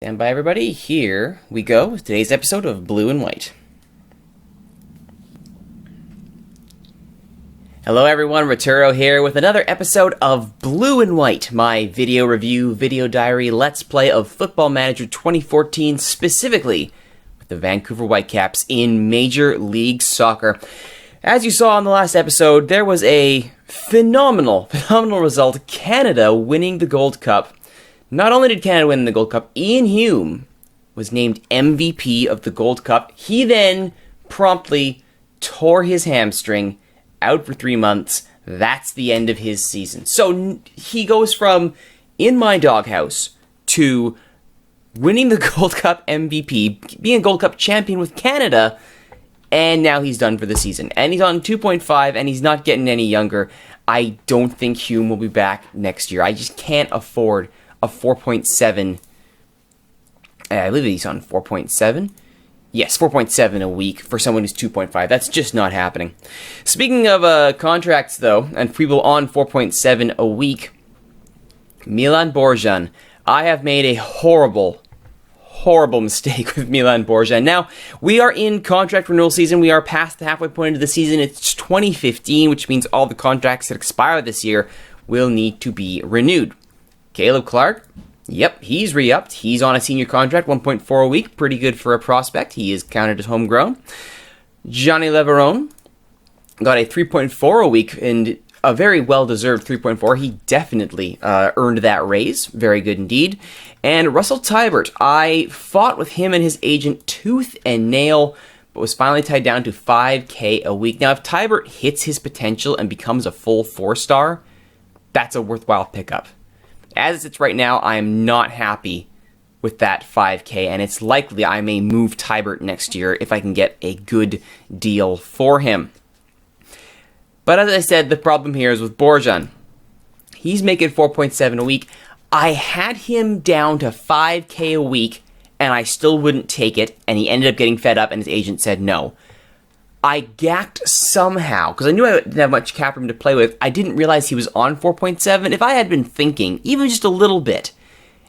Stand by, everybody. Here we go with today's episode of Blue and White. Hello everyone, Rituro here with another episode of Blue and White, my video review, video diary, let's play of Football Manager 2014, specifically with the Vancouver Whitecaps in Major League Soccer. As you saw in the last episode, there was a phenomenal result, Canada winning the Gold Cup. Not only did Canada win the Gold Cup, Ian Hume was named MVP of the Gold Cup. He then promptly tore his hamstring, out for 3 months. That's the end of his season. So he goes from in my doghouse to winning the Gold Cup MVP, being a Gold Cup champion with Canada, and now he's done for the season. And he's on 2.5, and he's not getting any younger. I don't think Hume will be back next year. I just can't afford a 4.7. I believe he's on 4.7. Yes, 4.7 a week for someone who's 2.5. That's just not happening. Speaking of contracts, though, and people on 4.7 a week, Milan Borjan. I have made a horrible mistake with Milan Borjan. Now, we are in contract renewal season. We are past the halfway point of the season. It's 2015, which means all the contracts that expire this year will need to be renewed. Caleb Clark. Yep, he's re-upped. He's on a senior contract, 1.4 a week. Pretty good for a prospect. He is counted as homegrown. Johnny Leveron got a 3.4 a week, and a very well-deserved 3.4. He definitely earned that raise. Very good indeed. And Russell Tybert, I fought with him and his agent tooth and nail, but was finally tied down to $5,000 a week. Now, if Tybert hits his potential and becomes a full 4-star, that's a worthwhile pickup. As it sits right now, I am not happy with that $5,000, and it's likely I may move Tybert next year if I can get a good deal for him. But as I said, the problem here is with Borjan. He's making 4.7 a week. I had him down to $5,000 a week, and I still wouldn't take it, and he ended up getting fed up, and his agent said no. I gacked somehow, because I knew I didn't have much cap room to play with. I didn't realize he was on 4.7. If I had been thinking, even just a little bit,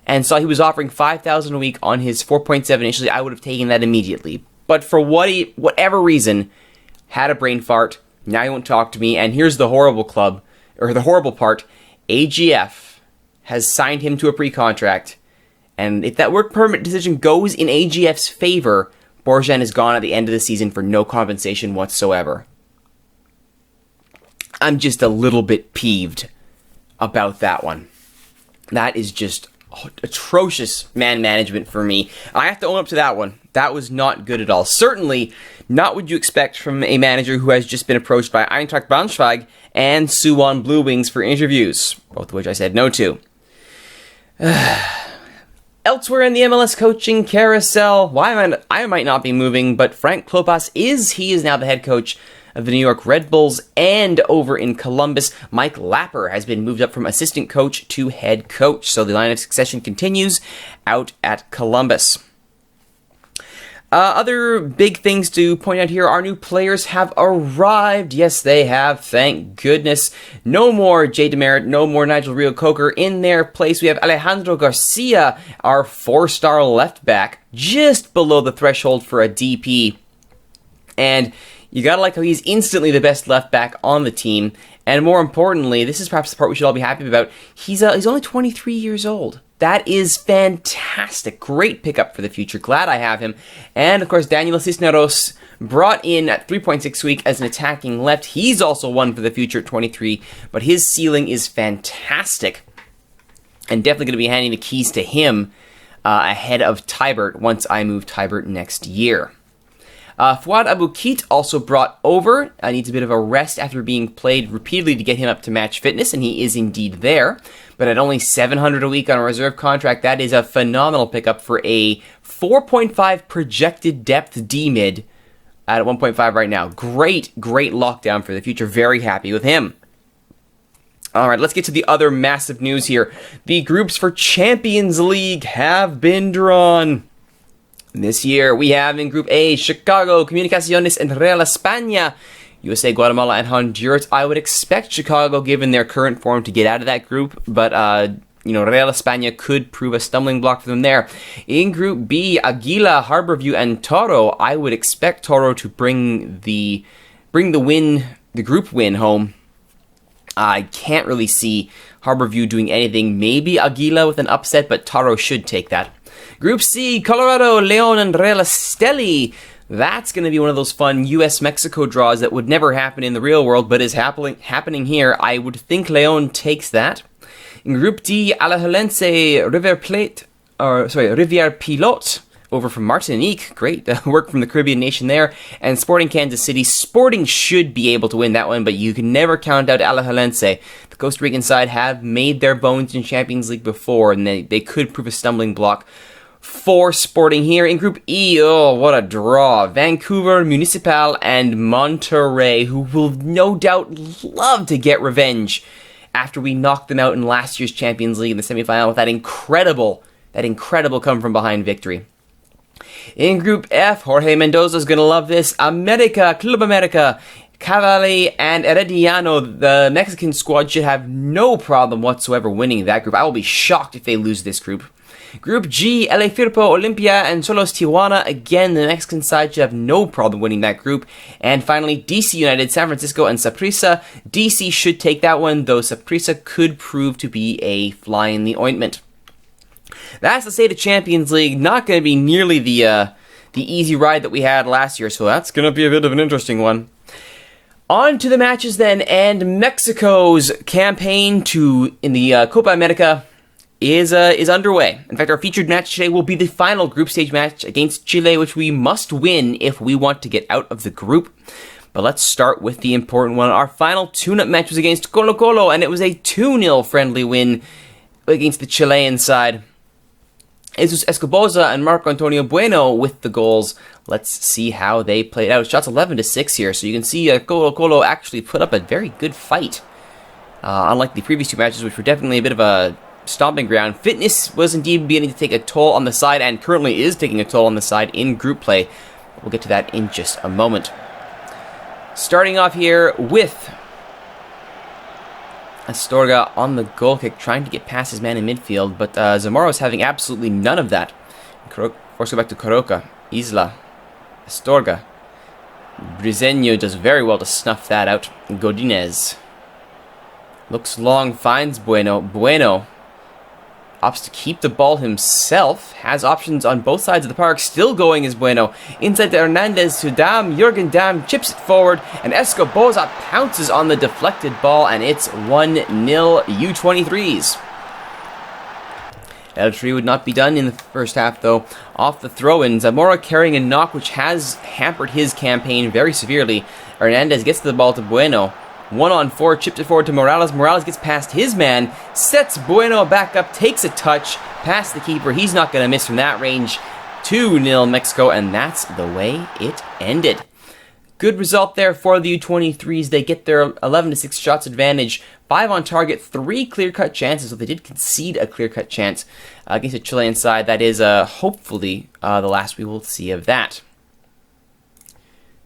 and saw he was offering $5,000 a week on his 4.7 initially, I would have taken that immediately. But for whatever reason, had a brain fart. Now he won't talk to me, and here's the horrible part. AGF has signed him to a pre-contract, and if that work permit decision goes in AGF's favor, Borjan is gone at the end of the season for no compensation whatsoever. I'm just a little bit peeved about that one. That is just atrocious man management for me. I have to own up to that one. That was not good at all. Certainly not what you expect from a manager who has just been approached by Eintracht Braunschweig and Suwon Blue Wings for interviews, both of which I said no to. Elsewhere in the MLS coaching carousel, I might not be moving, but Frank Klopas he is now the head coach of the New York Red Bulls, and over in Columbus, Mike Lapper has been moved up from assistant coach to head coach, so the line of succession continues out at Columbus. Other big things to point out here, our new players have arrived. Yes, they have, thank goodness. No more Jay Demerit, no more Nigel Rio-Coker. In their place, we have Alejandro Garcia, our 4-star left back, just below the threshold for a DP. And you gotta like how he's instantly the best left back on the team. And more importantly, this is perhaps the part we should all be happy about, he's only 23 years old. That is fantastic. Great pickup for the future. Glad I have him. And, of course, Daniel Cisneros brought in at 3.6 a week as an attacking left. He's also one for the future at 23, but his ceiling is fantastic. And definitely going to be handing the keys to him ahead of Tybert once I move Tybert next year. Fouad Aboukit also brought over. Needs a bit of a rest after being played repeatedly to get him up to match fitness, and he is indeed there. But at only $700 a week on a reserve contract, that is a phenomenal pickup for a 4.5 projected depth D-mid at 1.5 right now. Great lockdown for the future. Very happy with him. All right, let's get to the other massive news here. The groups for Champions League have been drawn. This year, we have in Group A, Chicago, Comunicaciones, and Real España. USA, Guatemala, and Honduras. I would expect Chicago, given their current form, to get out of that group, but Real España could prove a stumbling block for them there. In Group B, Aguila, Harborview, and Toro. I would expect Toro to bring the win, the group win home. I can't really see Harborview doing anything. Maybe Aguila with an upset, but Toro should take that. Group C, Colorado, Leon, and Real Esteli. That's going to be one of those fun US-Mexico draws that would never happen in the real world, but is happening here. I would think Leon takes that. In Group D, Alajuelense, Rivière Pilote, over from Martinique. Great work from the Caribbean nation there. And Sporting Kansas City. Sporting should be able to win that one, but you can never count out Alajuelense. The Costa Rican side have made their bones in Champions League before, and they could prove a stumbling block for Sporting here. In Group E, oh, what a draw. Vancouver, Municipal, and Monterrey, who will no doubt love to get revenge after we knocked them out in last year's Champions League in the semifinal with that incredible come-from-behind victory. In Group F, Jorge Mendoza's going to love this. Club America, Cavale, and Herediano. The Mexican squad should have no problem whatsoever winning that group. I will be shocked if they lose this group. Group G, LA Firpo, Olimpia, and Solos Tijuana. Again, the Mexican side should have no problem winning that group. And finally, DC United, San Francisco, and Saprissa. DC should take that one, though Saprissa could prove to be a fly in the ointment. That's the state of Champions League. Not going to be nearly the easy ride that we had last year, so that's going to be a bit of an interesting one. On to the matches then, and Mexico's campaign in the Copa America is underway. In fact, our featured match today will be the final group stage match against Chile, which we must win if we want to get out of the group. But let's start with the important one. Our final tune-up match was against Colo-Colo, and it was a 2-0 friendly win against the Chilean side. Jesus Escoboza and Marco Antonio Bueno with the goals. Let's see how they played out. Shots 11-6 here, so you can see Colo-Colo actually put up a very good fight. Unlike the previous two matches, which were definitely a bit of a stomping ground. Fitness was indeed beginning to take a toll on the side, and currently is taking a toll on the side in group play. We'll get to that in just a moment. Starting off here with Astorga on the goal kick, trying to get past his man in midfield, but Zamora is having absolutely none of that. Force go back to Coroca. Isla. Astorga. Briseño does very well to snuff that out. Godinez looks long, finds Bueno. Bueno opts to keep the ball himself, has options on both sides of the park, still going is Bueno. Inside to Hernandez to Dam, Jurgen Dam chips it forward, and Escoboza pounces on the deflected ball, and it's 1-0 U23s. El Tri would not be done in the first half, though. Off the throw-in, Zamora carrying a knock, which has hampered his campaign very severely. Hernandez gets the ball to Bueno. 1-on-4, chips it forward to Morales. Morales gets past his man, sets Bueno back up, takes a touch, past the keeper. He's not going to miss from that range. 2-0 Mexico, and that's the way it ended. Good result there for the U23s. They get their 11-6 shots advantage. 5 on target, 3 clear-cut chances. So they did concede a clear-cut chance against the Chilean side. That is hopefully the last we will see of that.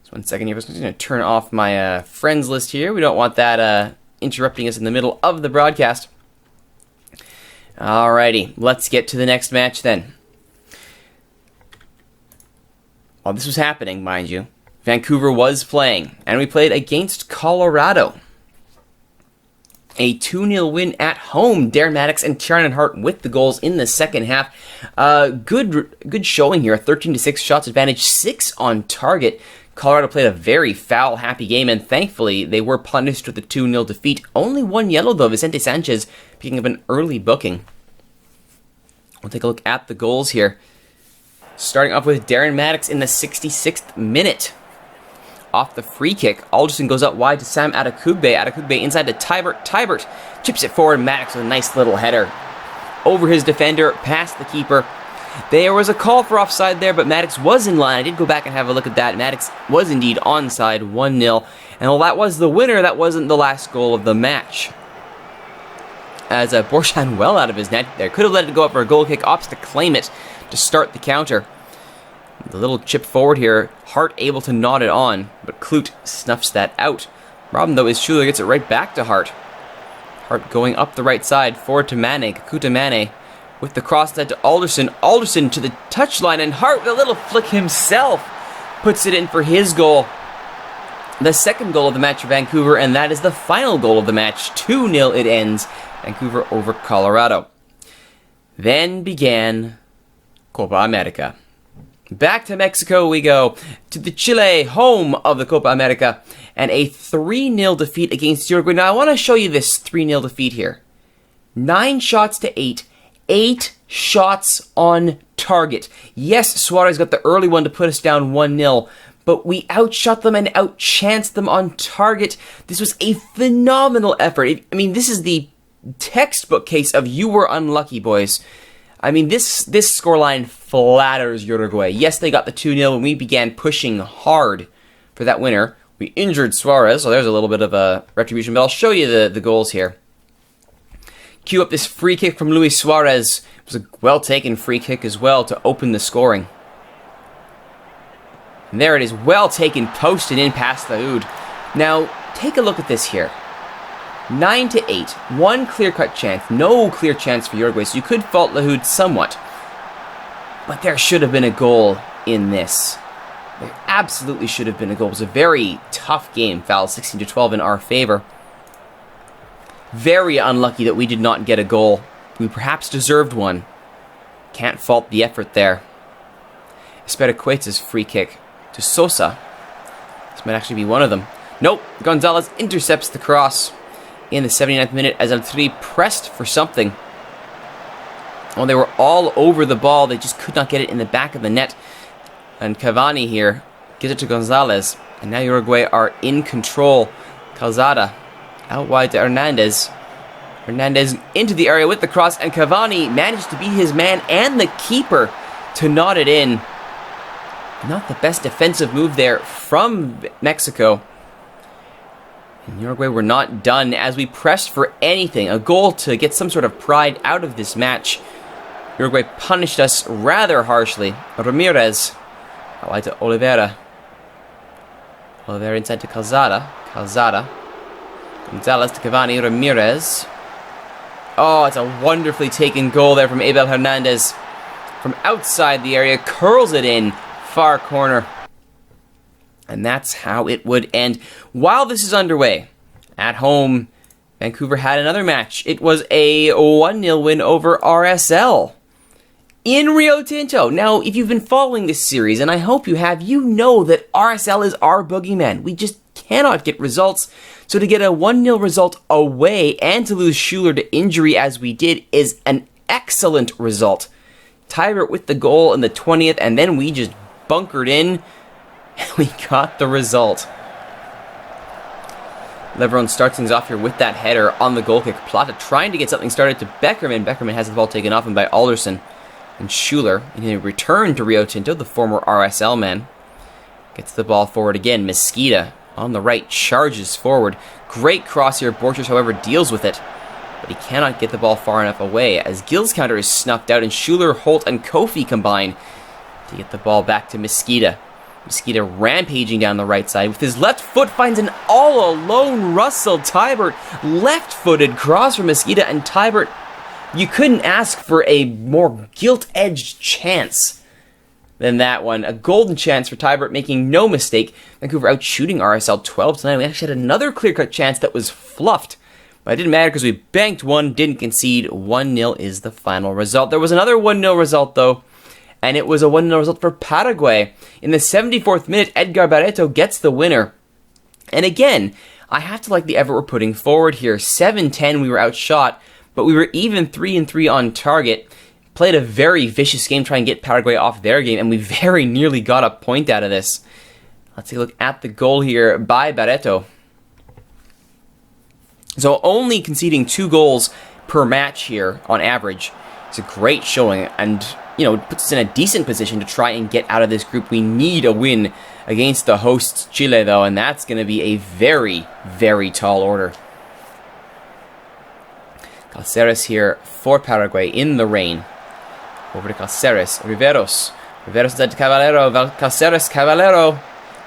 1 second here. I'm just going to turn off my friends list here. We don't want that interrupting us in the middle of the broadcast. Alrighty, let's get to the next match then. While this was happening, mind you, Vancouver was playing, and we played against Colorado. A 2-0 win at home. Darren Maddox and Tiernan Hart with the goals in the second half. Good showing here. 13-6 shots advantage, 6 on target. Colorado played a very foul-happy game, and thankfully, they were punished with a 2-0 defeat. Only 1 yellow, though. Vicente Sanchez picking up an early booking. We'll take a look at the goals here. Starting off with Darren Maddox in the 66th minute. Off the free kick, Alderson goes up wide to Sam Adekugbe. Adekugbe inside to Tybert. Tybert chips it forward. Maddox with a nice little header. Over his defender, past the keeper. There was a call for offside there, but Maddox was in line. I did go back and have a look at that. Maddox was indeed onside, 1-0. And while that was the winner, that wasn't the last goal of the match. As Borjan well out of his net there. Could have let it go up for a goal kick. Opts to claim it to start the counter. The little chip forward here. Hart able to nod it on, but Kloot snuffs that out. Problem, though, is Schuler gets it right back to Hart. Hart going up the right side, forward to Mane, Kakuta Mane, with the cross that to Alderson. Alderson to the touchline, and Hart with a little flick himself puts it in for his goal. The second goal of the match for Vancouver, and that is the final goal of the match. 2-0 it ends. Vancouver over Colorado. Then began Copa America. Back to Mexico we go, to the Chile, home of the Copa America, and a 3-0 defeat against Uruguay. Now I want to show you this 3-0 defeat here. 9 shots to 8. 8 shots on target. Yes, Suarez got the early one to put us down 1-0, but we outshot them and outchanced them on target. This was a phenomenal effort. I mean, this is the textbook case of you were unlucky, boys. I mean, this scoreline flatters Uruguay. Yes, they got the 2-0 when we began pushing hard for that winner. We injured Suarez, so there's a little bit of a retribution, but I'll show you the goals here. Cue up this free kick from Luis Suarez. It was a well-taken free kick as well to open the scoring. And there it is, well taken, posted in past Lahoud. Now, take a look at this here. 9 to 8, one clear-cut chance, no clear chance for Uruguay, so you could fault Lahoud somewhat. But there should have been a goal in this. There absolutely should have been a goal. It was a very tough game, foul 16 to 12 in our favor. Very unlucky that we did not get a goal. We perhaps deserved one. Can't fault the effort there. Espericueta's free kick to Sosa. This might actually be one of them. Nope, Gonzalez intercepts the cross in the 79th minute as El-Tri pressed for something. Oh, they were all over the ball. They just could not get it in the back of the net. And Cavani here gives it to Gonzalez. And now Uruguay are in control. Calzada out wide to Hernandez. Hernandez into the area with the cross. And Cavani managed to beat his man and the keeper to knot it in. Not the best defensive move there from Mexico. And Uruguay were not done as we pressed for anything. A goal to get some sort of pride out of this match. Uruguay punished us rather harshly. Ramirez out wide to Oliveira. Oliveira inside to Calzada. Calzada. Gonzalez to Cavani. Ramirez. Oh, it's a wonderfully taken goal there from Abel Hernandez. From outside the area, curls it in. Far corner. And that's how it would end. While this is underway, at home, Vancouver had another match. It was a 1-0 win over RSL in Rio Tinto. Now, if you've been following this series, and I hope you have, you know that RSL is our boogeyman. We just cannot get results. So to get a 1-0 result away and to lose Schuler to injury as we did is an excellent result. Tybert with the goal in the 20th, and then we just bunkered in. We got the result. Leveron starts things off here with that header on the goal kick. Plata trying to get something started to Beckerman. Beckerman has the ball taken off him by Alderson. And Schuler, in a return to Rio Tinto, the former RSL man, gets the ball forward again. Mesquita on the right charges forward. Great cross here. Borchers, however, deals with it. But he cannot get the ball far enough away as Gill's counter is snuffed out and Schuler, Holt, and Kofi combine to get the ball back to Mesquita. Mesquita rampaging down the right side with his left foot finds an all-alone Russell Tybert. Left-footed cross from Mesquita, and Tybert, you couldn't ask for a more gilt-edged chance than that one. A golden chance for Tybert, making no mistake. Vancouver out shooting RSL 12-9. We actually had another clear-cut chance that was fluffed. But it didn't matter because we banked one, didn't concede. 1-0 is the final result. There was another 1-0 result, though. And it was a 1-0 result for Paraguay. In the 74th minute, Edgar Barreto gets the winner. And again, I have to like the effort we're putting forward here. 7-10, we were outshot, but we were even 3-3 on target. Played a very vicious game trying to get Paraguay off their game, and we very nearly got a point out of this. Let's take a look at the goal here by Barreto. So only conceding 2 goals per match here on average. It's a great showing, and puts us in a decent position to try and get out of this group. We need a win against the hosts Chile, though, and that's going to be a very, very tall order. Cáceres here for Paraguay in the rain. Over to Cáceres. Riveros inside to Caballero. Cáceres, Caballero.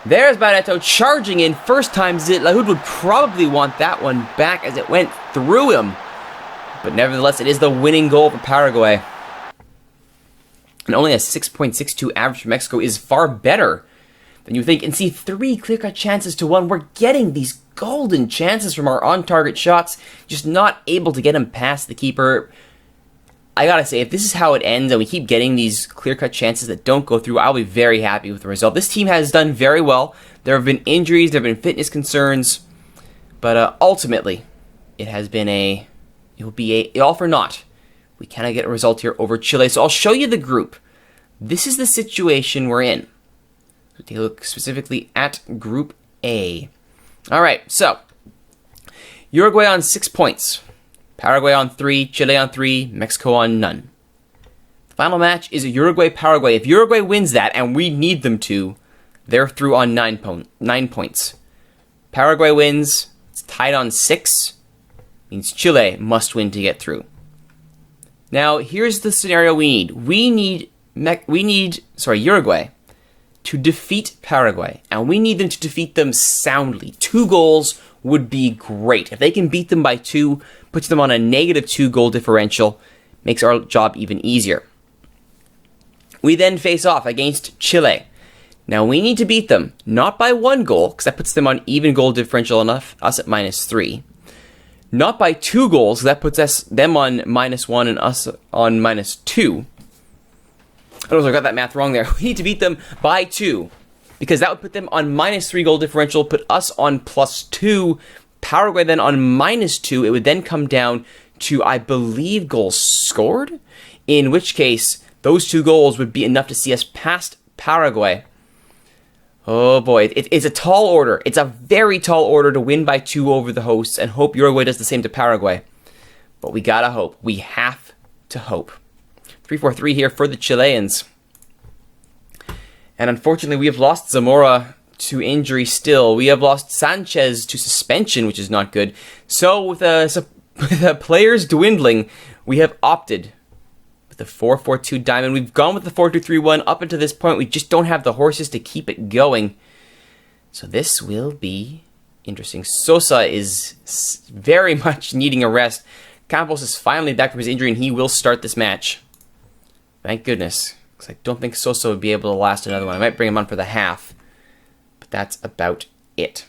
There's Barreto charging in. First time Zit. Lahoud would probably want that one back as it went through him. But nevertheless, it is the winning goal for Paraguay. And only a 6.62 average for Mexico is far better than you think. And see, 3 clear-cut chances to 1. We're getting these golden chances from our on-target shots, just not able to get them past the keeper. I gotta say, if this is how it ends and we keep getting these clear-cut chances that don't go through, I'll be very happy with the result. This team has done very well. There have been injuries, there have been fitness concerns, but ultimately, it will be a all for naught. We cannot get a result here over Chile, so I'll show you the group. This is the situation we're in. So take a look specifically at Group A. Alright, so Uruguay on 6 points. Paraguay on 3, Chile on 3, Mexico on none. The final match is Uruguay-Paraguay. If Uruguay wins that, and we need them to, they're through on 9 points. Paraguay wins, it's tied on 6, means Chile must win to get through. Now, here's the scenario we need. We need Uruguay to defeat Paraguay, and we need them to defeat them soundly. 2 goals would be great. If they can beat them by 2, puts them on a -2 goal differential, makes our job even easier. We then face off against Chile. Now, we need to beat them, not by 1 goal, because that puts them on even goal differential enough, us at -3. Not by 2 goals, that puts them on -1 and us on -2. I don't know if I got that math wrong there. We need to beat them by 2, because that would put them on -3 goal differential, put us on +2, Paraguay then on -2. It would then come down to, I believe, goals scored, in which case those 2 goals would be enough to see us past Paraguay. Oh boy, it's a tall order. It's a very tall order to win by 2 over the hosts and hope Uruguay does the same to Paraguay. But we gotta hope. We have to hope. 3-4-3 here for the Chileans. And unfortunately, we have lost Zamora to injury still. We have lost Sanchez to suspension, which is not good. So with the players dwindling, we have opted with the 4-4-2 diamond. We've gone with the 4-2-3-1 up until this point. We just don't have the horses to keep it going. So this will be interesting. Sosa is very much needing a rest. Campos is finally back from his injury, and he will start this match. Thank goodness, because I don't think Sosa would be able to last another one. I might bring him on for the half, but that's about it.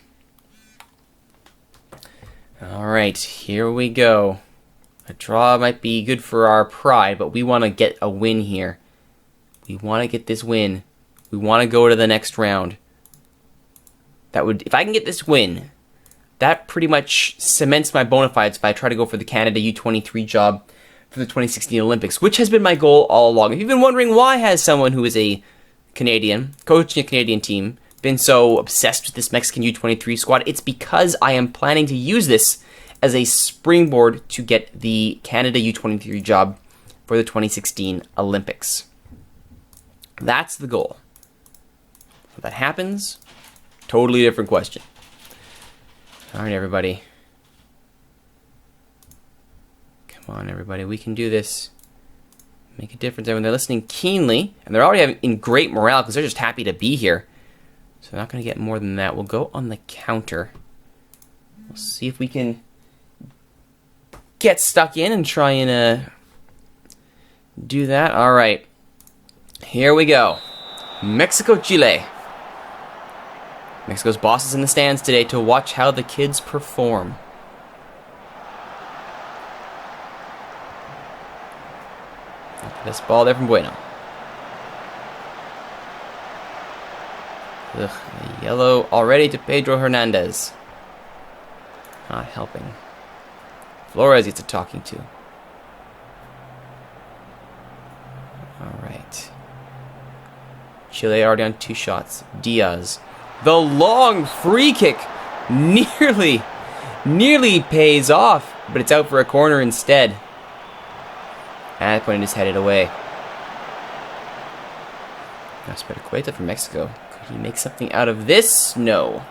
Alright, here we go. A draw might be good for our pride, but we want to get a win here. We want to get this win. We want to go to the next round. If I can get this win, that pretty much cements my bona fides if I try to go for the Canada U23 job for the 2016 Olympics, which has been my goal all along. If you've been wondering why has someone who is a Canadian, coaching a Canadian team, been so obsessed with this Mexican U23 squad, it's because I am planning to use this as a springboard to get the Canada U23 job for the 2016 Olympics. That's the goal. If that happens, totally different question. All right, everybody. Come on, everybody. We can do this. Make a difference. When they're listening keenly, and they're already in great morale because they're just happy to be here. So they're not going to get more than that. We'll go on the counter. We'll see if we can get stuck in and try and do that. All right. Here we go. Mexico, Chile. Mexico's boss is in the stands today to watch how the kids perform. This ball there from Bueno. Ugh, a yellow already to Pedro Hernandez. Not helping. Flores gets a talking to. Alright. Chile already on 2 shots. Diaz. The long free kick nearly pays off, but it's out for a corner instead. At that point, it is headed away. Now, Spetacueta from Mexico. Could he make something out of this? No.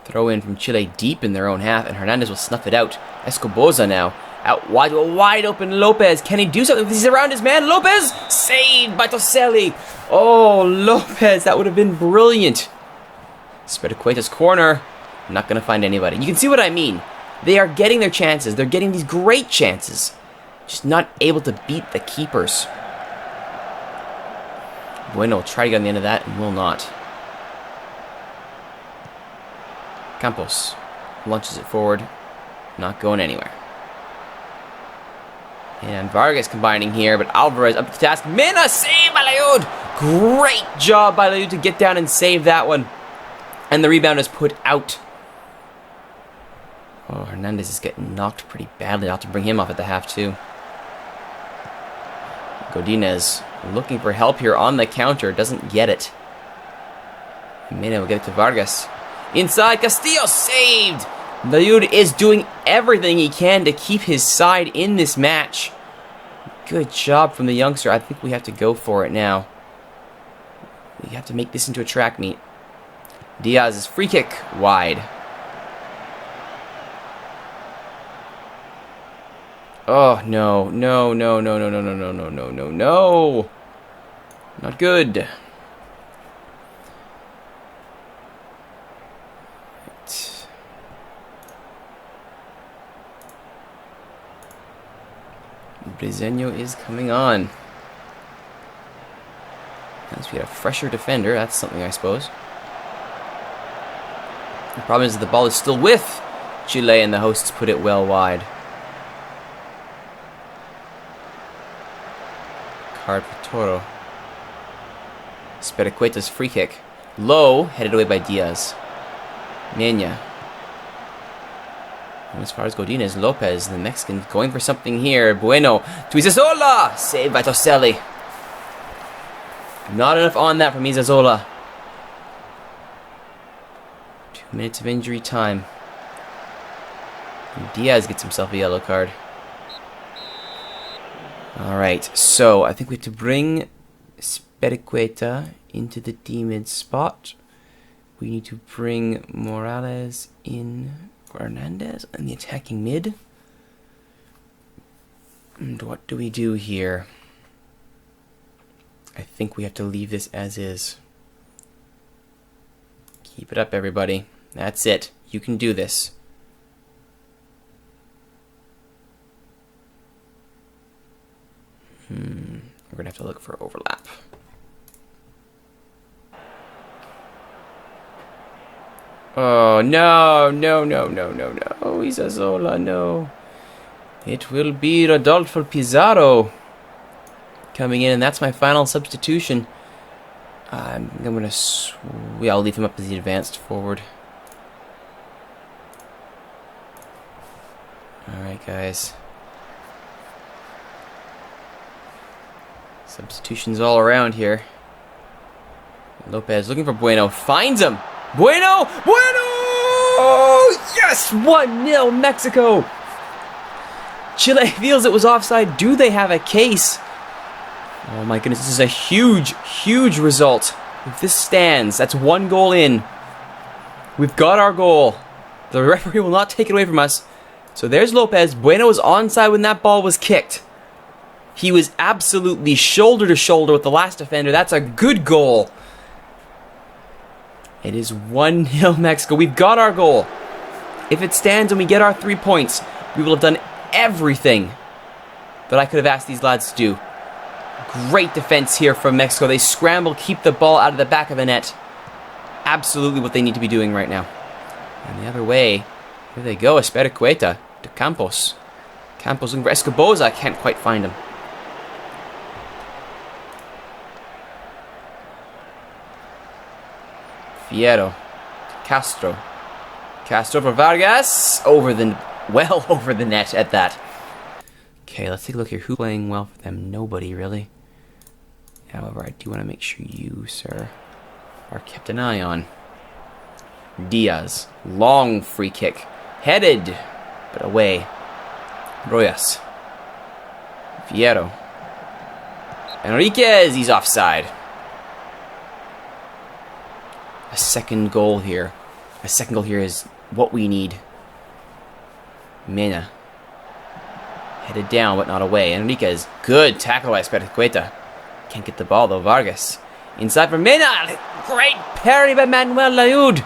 Throw in from Chile deep in their own half, and Hernandez will snuff it out. Escoboza now Out wide, wide open Lopez. Can he do something? He's around his man. Lopez! Saved by Toselli. Oh, Lopez. That would have been brilliant. Spediqueta's corner. Not going to find anybody. You can see what I mean. They are getting their chances. They're getting these great chances. Just not able to beat the keepers. Bueno will try to get on the end of that and will not. Campos launches it forward. Not going anywhere. And Vargas combining here, but Alvarez up to the task. Mena, save by Layud! Great job by Layud to get down and save that one. And the rebound is put out. Oh, Hernandez is getting knocked pretty badly. I'll have to bring him off at the half too. Godinez looking for help here on the counter. Doesn't get it. Mena will get it to Vargas. Inside, Castillo saved! Layud is doing everything he can to keep his side in this match. Good job from the youngster. I think we have to go for it now. We have to make this into a track meet. Diaz's free kick wide. Oh, no. No, no, no, no, no, no, no, no, no, no, no. Not good. Briseño is coming on. Unless we had a fresher defender, that's something I suppose. The problem is that the ball is still with Chile and the hosts put it well wide. Card for Toro. Spediqueta's free kick. Low, headed away by Diaz. Mena. And as far as Godinez, Lopez, the Mexican, going for something here. Bueno to Izazola! Saved by Toselli. Not enough on that from Izazola. 2 minutes of injury time. And Diaz gets himself a yellow card. Alright, so I think we have to bring Spediqueta into the D-mid spot. We need to bring Morales in. Hernandez in the attacking mid. And what do we do here? I think we have to leave this as is. Keep it up, everybody. That's it. You can do this. We're going to have to look for overlap. Oh, no, no, no, no, no, no. Izazola, no. It will be Rodolfo Pizarro coming in, and that's my final substitution. I'm going to... I'll leave him up as the advanced forward. Alright, guys. Substitutions all around here. Lopez looking for Bueno. Finds him! Bueno! Bueno! Oh, yes! 1-0 Mexico! Chile feels it was offside. Do they have a case? Oh my goodness, this is a huge, huge result. If this stands, that's 1 goal in. We've got our goal. The referee will not take it away from us. So there's Lopez. Bueno was onside when that ball was kicked. He was absolutely shoulder to shoulder with the last defender. That's a good goal. It is 1-0 Mexico. We've got our goal. If it stands and we get our 3 points, we will have done everything that I could have asked these lads to do. Great defense here from Mexico. They scramble, keep the ball out of the back of the net. Absolutely what they need to be doing right now. And the other way, here they go. Espericueta to Campos. Campos looking for Escoboza. I can't quite find him. Fierro. Castro. Castro for Vargas. Well over the net at that. Okay, let's take a look here. Who's playing well for them? Nobody, really. However, I do want to make sure you, sir, are kept an eye on. Diaz. Long free kick. Headed, but away. Royas. Fierro. Enriquez. He's offside. A second goal here. A second goal here is what we need. Mena. Headed down, but not away. Enriquez, good tackle by Spericueta. Can't get the ball though, Vargas. Inside for Mena. Great parry by Manuel Laud.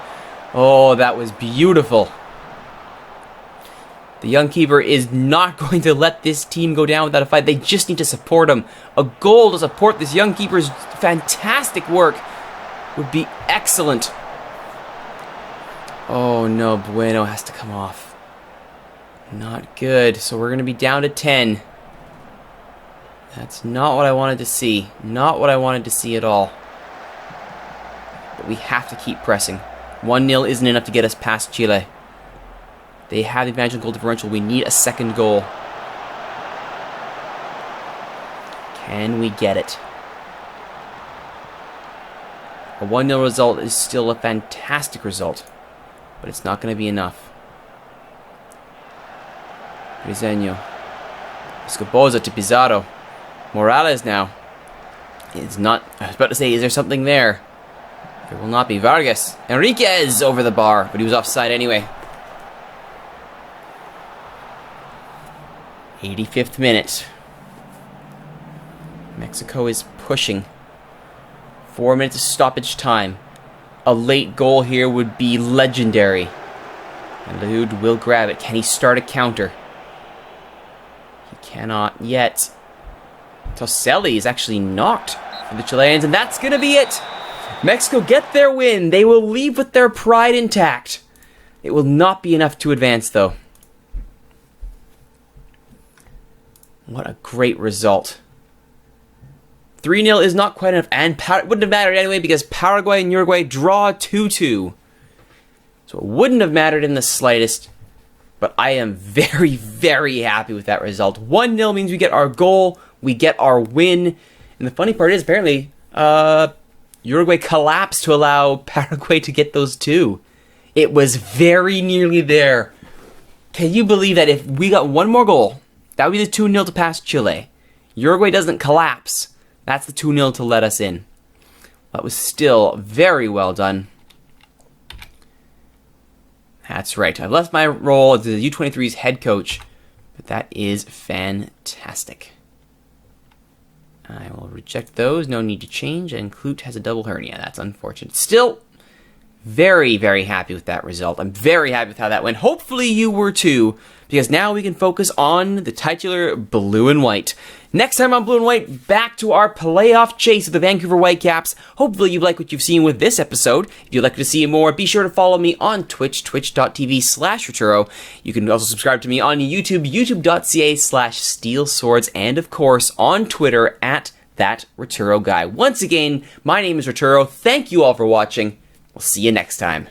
Oh, that was beautiful. The young keeper is not going to let this team go down without a fight. They just need to support him. A goal to support this young keeper's fantastic work would be excellent. Oh no, Bueno has to come off. Not good. So we're going to be down to 10. That's not what I wanted to see. Not what I wanted to see at all. But we have to keep pressing. 1-0 isn't enough to get us past Chile. They have the advantage in goal differential. We need a second goal. Can we get it? A 1-0 result is still a fantastic result, but it's not going to be enough. Briseño. Escoboza to Pizarro. Morales now. It's not... I was about to say, is there something there? There will not be. Vargas. Enriquez over the bar, but he was offside anyway. 85th minute. Mexico is pushing. 4 minutes of stoppage time. A late goal here would be legendary. And Laud will grab it. Can he start a counter? He cannot yet. Toselli is actually knocked for the Chileans, and that's going to be it. Mexico get their win. They will leave with their pride intact. It will not be enough to advance, though. What a great result. 3-0 is not quite enough, and it wouldn't have mattered anyway because Paraguay and Uruguay draw 2-2. So it wouldn't have mattered in the slightest, but I am very, very happy with that result. 1-0 means we get our goal, we get our win, and the funny part is apparently Uruguay collapsed to allow Paraguay to get those two. It was very nearly there. Can you believe that if we got one more goal, that would be the 2-0 to pass Chile. Uruguay doesn't collapse. That's the 2-0 to let us in. That was still very well done. That's right. I've left my role as the U23's head coach, but that is fantastic. I will reject those. No need to change. And Klute has a double hernia. That's unfortunate. Still, very, very happy with that result. I'm very happy with how that went. Hopefully you were too, because now we can focus on the titular blue and white. Next time on Blue and White, back to our playoff chase of the Vancouver Whitecaps. Hopefully you like what you've seen with this episode. If you'd like to see more, be sure to follow me on Twitch, twitch.tv/Rituro. You can also subscribe to me on YouTube, youtube.ca/SteelSwords, and of course on Twitter @ThatRituroGuy. Once again, my name is Rituro. Thank you all for watching. We'll see you next time.